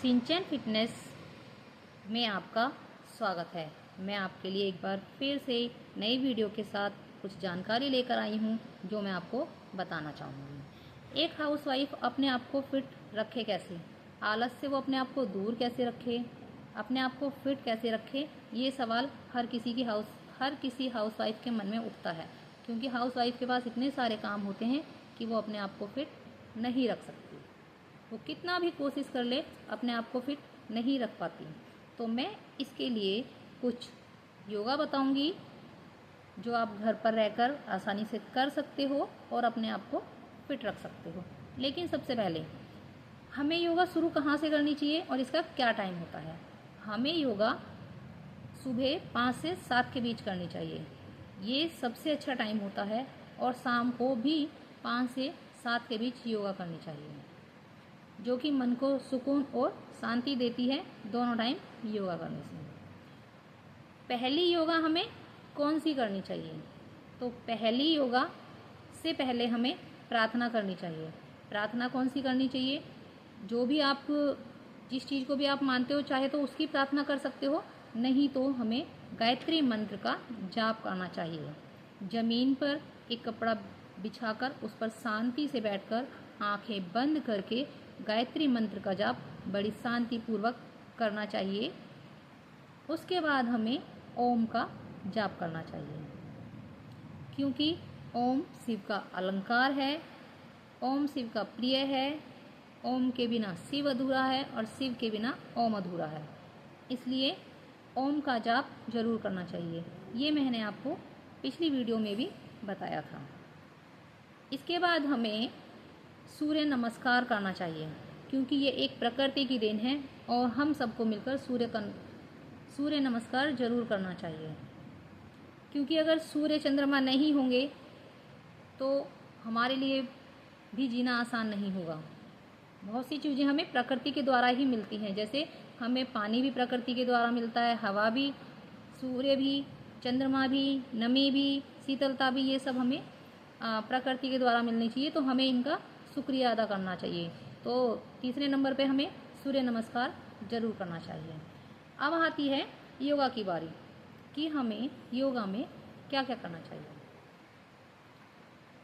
सिंचन fitness में आपका स्वागत है। मैं आपके लिए एक बार फिर से नई वीडियो के साथ कुछ जानकारी लेकर आई हूँ जो मैं आपको बताना चाहूँगी। एक हाउसवाइफ अपने आप को फिट रखे कैसे, आलस से वो अपने आप को दूर कैसे रखे, अपने आप को फिट कैसे रखे, ये सवाल हर किसी हाउसवाइफ के मन में उठता है, क्योंकि हाउसवाइफ के पास इतने सारे काम होते हैं कि वो अपने आप को फिट नहीं रख सकती। वो कितना भी कोशिश कर ले अपने आप को फिट नहीं रख पाती। तो मैं इसके लिए कुछ योगा बताऊंगी जो आप घर पर रहकर आसानी से कर सकते हो और अपने आप को फिट रख सकते हो। लेकिन सबसे पहले हमें योगा शुरू कहाँ से करनी चाहिए और इसका क्या टाइम होता है। हमें योगा सुबह 5 से 7 के बीच करनी चाहिए, ये सबसे अच्छा टाइम होता है। और शाम को भी 5 से 7 के बीच योगा करनी चाहिए, जो कि मन को सुकून और शांति देती है दोनों टाइम योगा करने से। पहली योगा हमें कौन सी करनी चाहिए? तो पहली योगा से पहले हमें प्रार्थना करनी चाहिए। प्रार्थना कौन सी करनी चाहिए? जो भी आप जिस चीज़ को भी आप मानते हो, चाहे तो उसकी प्रार्थना कर सकते हो, नहीं तो हमें गायत्री मंत्र का जाप करना चाहिए। जमीन पर एक कपड़ा बिछाकर उस पर शांति से बैठकर आंखें बंद करके गायत्री मंत्र का जाप बड़ी शांतिपूर्वक करना चाहिए। उसके बाद हमें ओम का जाप करना चाहिए, क्योंकि ओम शिव का अलंकार है, ओम शिव का प्रिय है। ओम के बिना शिव अधूरा है और शिव के बिना ओम अधूरा है, इसलिए ओम का जाप जरूर करना चाहिए। ये मैंने आपको पिछली वीडियो में भी बताया था। इसके बाद हमें सूर्य नमस्कार करना चाहिए, क्योंकि ये एक प्रकृति की देन है और हम सबको मिलकर सूर्य नमस्कार जरूर करना चाहिए। क्योंकि अगर सूर्य चंद्रमा नहीं होंगे तो हमारे लिए भी जीना आसान नहीं होगा। बहुत सी चीज़ें हमें प्रकृति के द्वारा ही मिलती हैं, जैसे हमें पानी भी प्रकृति के द्वारा मिलता है, हवा भी, सूर्य भी, चंद्रमा भी, नमी भी, शीतलता भी, ये सब हमें प्रकृति के द्वारा मिलनी चाहिए। तो हमें इनका शुक्रिया अदा करना चाहिए। तो तीसरे नंबर पे हमें सूर्य नमस्कार जरूर करना चाहिए। अब आती है योगा की बारी कि हमें योगा में क्या क्या करना चाहिए।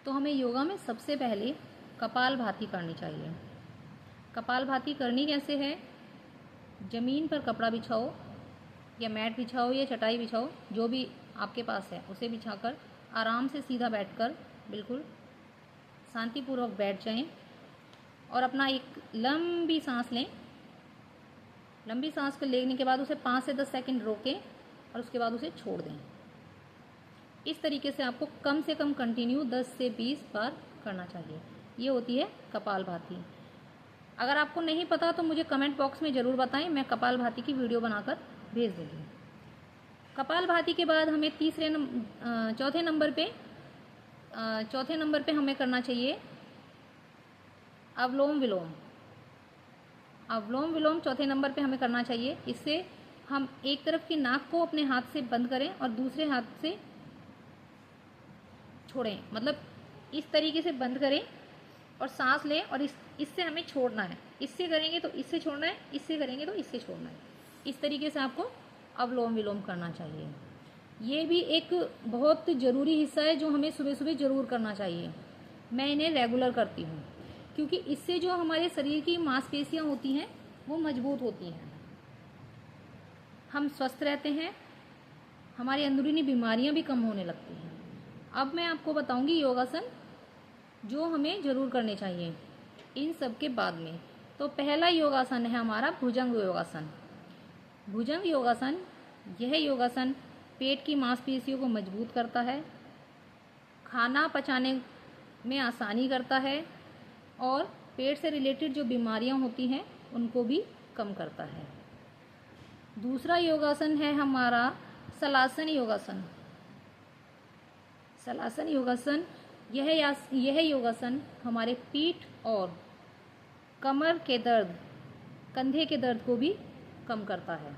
तो हमें योगा में सबसे पहले कपालभाति करनी चाहिए। कपालभाति करनी कैसे है? जमीन पर कपड़ा बिछाओ या मैट बिछाओ या चटाई बिछाओ, जो भी आपके पास है उसे बिछाकर आराम से सीधा बैठकर बिल्कुल शांतिपूर्वक बैठ जाएं और अपना एक लंबी सांस लें। लंबी सांस को लेने के बाद उसे 5 से 10 सेकंड रोकें और उसके बाद उसे छोड़ दें। इस तरीके से कम कंटिन्यू 10 से 20 बार करना चाहिए। ये होती है कपालभाति। अगर आपको नहीं पता तो मुझे कमेंट बॉक्स में ज़रूर बताएं, मैं कपालभाति की वीडियो बनाकर भेज दूँगी। कपालभाति के बाद हमें चौथे नंबर पे हमें करना चाहिए अवलोम विलोम। अवलोम विलोम चौथे नंबर पे हमें करना चाहिए। इससे हम एक तरफ की नाक को अपने हाथ से बंद करें और दूसरे हाथ से छोड़ें, मतलब इस तरीके से बंद करें और सांस लें और इससे हमें छोड़ना है। इससे करेंगे तो इससे छोड़ना है, इससे करेंगे तो इससे छोड़ना है। इस तरीके से आपको अवलोम विलोम करना चाहिए। ये भी एक बहुत ज़रूरी हिस्सा है जो हमें सुबह सुबह ज़रूर करना चाहिए। मैं इन्हें रेगुलर करती हूँ, क्योंकि इससे जो हमारे शरीर की मांसपेशियाँ होती हैं वो मजबूत होती हैं, हम स्वस्थ रहते हैं, हमारी अंदरूनी बीमारियाँ भी कम होने लगती हैं। अब मैं आपको बताऊंगी योगासन जो हमें ज़रूर करने चाहिए इन सब के बाद में। तो पहला योगासन है हमारा भुजंग योगासन। भुजंग योगासन, यह योगासन पेट की मांसपेशियों को मजबूत करता है, खाना पचाने में आसानी करता है और पेट से रिलेटेड जो बीमारियां होती हैं उनको भी कम करता है। दूसरा योगासन है हमारा शलासन योगासन। शलासन योगासन, यह योगासन हमारे पीठ और कमर के दर्द, कंधे के दर्द को भी कम करता है।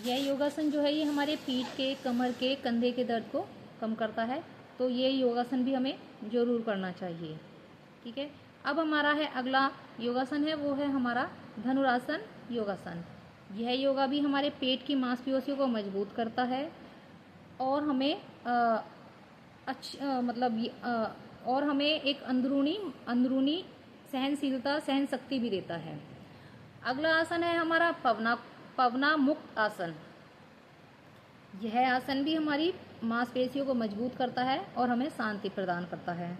यह योगासन जो है ये हमारे पीठ के, कमर के, कंधे के दर्द को कम करता है। तो ये योगासन भी हमें ज़रूर करना चाहिए। ठीक है। अब हमारा है अगला योगासन है, वो है हमारा धनुरासन योगासन। यह योगा भी हमारे पेट की मांसपेशियों को मजबूत करता है और हमें और हमें एक अंदरूनी सहनशीलता, सहन शक्ति भी देता है। अगला आसन है हमारा पवना मुक्त आसन। यह आसन भी हमारी मांसपेशियों को मजबूत करता है और हमें शांति प्रदान करता है।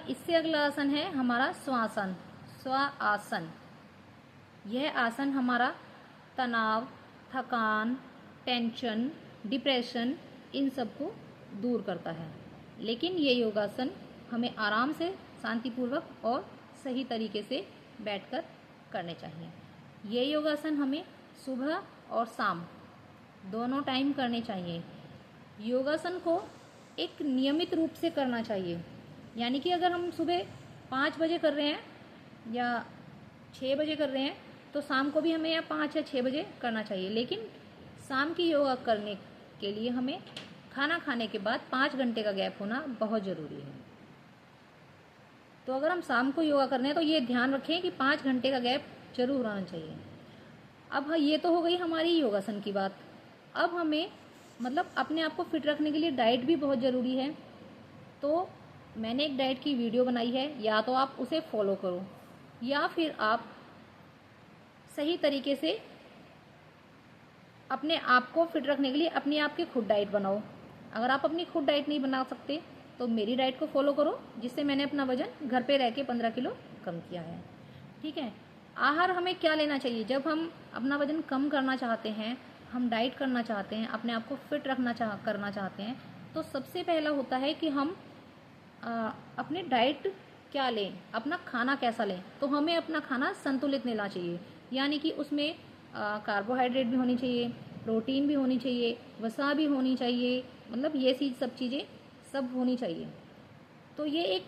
इससे अगला आसन है हमारा स्वासन। यह आसन हमारा तनाव, थकान, टेंशन, डिप्रेशन इन सब को दूर करता है। लेकिन ये योगासन हमें आराम से, शांतिपूर्वक और सही तरीके से बैठकर करने चाहिए। ये योगासन हमें सुबह और शाम दोनों टाइम करने चाहिए। योगासन को एक नियमित रूप से करना चाहिए, यानी कि अगर हम सुबह 5 बजे कर रहे हैं या 6 बजे कर रहे हैं तो शाम को भी हमें या 5 या 6 बजे करना चाहिए। लेकिन शाम की योगा करने के लिए हमें खाना खाने के बाद 5 घंटे का गैप होना बहुत ज़रूरी है। तो अगर हम शाम को योगा कर रहे हैं तो ये ध्यान रखें कि 5 घंटे का गैप जरूर होना चाहिए। अब ये तो हो गई हमारी योगासन की बात। अब हमें अपने आप को फिट रखने के लिए डाइट भी बहुत ज़रूरी है। तो मैंने एक डाइट की वीडियो बनाई है, या तो आप उसे फॉलो करो या फिर आप सही तरीके से अपने आप को फिट रखने के लिए अपने आप की खुद डाइट बनाओ। अगर आप अपनी खुद डाइट नहीं बना सकते तो मेरी डाइट को फॉलो करो, जिससे मैंने अपना वजन घर पे रह के 15 किलो कम किया है। ठीक है। आहार हमें क्या लेना चाहिए जब हम अपना वजन कम करना चाहते हैं, हम डाइट करना चाहते हैं, अपने आप को फिट करना चाहते हैं, तो सबसे पहला होता है कि हम अपने डाइट क्या लें, अपना खाना कैसा लें। तो हमें अपना खाना संतुलित लेना चाहिए, यानी कि उसमें कार्बोहाइड्रेट भी होनी चाहिए, प्रोटीन भी होनी चाहिए, वसा भी होनी चाहिए, ये सब चीज़ें सब होनी चाहिए। तो ये एक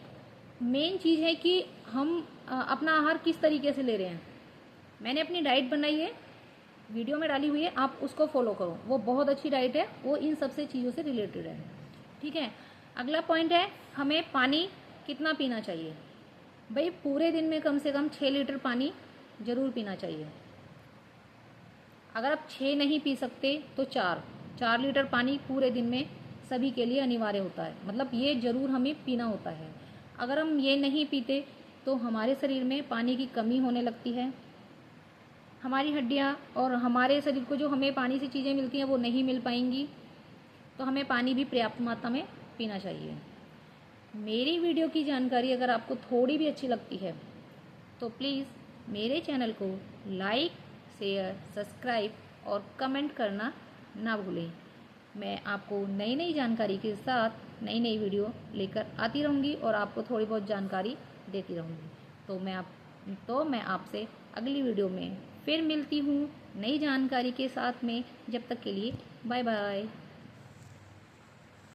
मेन चीज़ है कि हम अपना आहार किस तरीके से ले रहे हैं। मैंने अपनी डाइट बनाई है, वीडियो में डाली हुई है, आप उसको फॉलो करो। वो बहुत अच्छी डाइट है, वो इन सबसे चीज़ों से रिलेटेड है। ठीक है। अगला पॉइंट है हमें पानी कितना पीना चाहिए। भाई पूरे दिन में कम से कम 6 लीटर पानी ज़रूर पीना चाहिए। अगर आप 6 नहीं पी सकते तो 4 लीटर पानी पूरे दिन में सभी के लिए अनिवार्य होता है। ये ज़रूर हमें पीना होता है। अगर हम ये नहीं पीते तो हमारे शरीर में पानी की कमी होने लगती है। हमारी हड्डियाँ और हमारे शरीर को जो हमें पानी से चीज़ें मिलती हैं वो नहीं मिल पाएंगी। तो हमें पानी भी पर्याप्त मात्रा में पीना चाहिए। मेरी वीडियो की जानकारी अगर आपको थोड़ी भी अच्छी लगती है तो प्लीज़ मेरे चैनल को लाइक, शेयर, सब्सक्राइब और कमेंट करना ना भूलें। मैं आपको नई नई जानकारी के साथ नई नई वीडियो लेकर आती रहूँगी और आपको थोड़ी बहुत जानकारी देती रहूँगी। तो मैं आपसे अगली वीडियो में फिर मिलती हूँ नई जानकारी के साथ में। जब तक के लिए बाय बाय।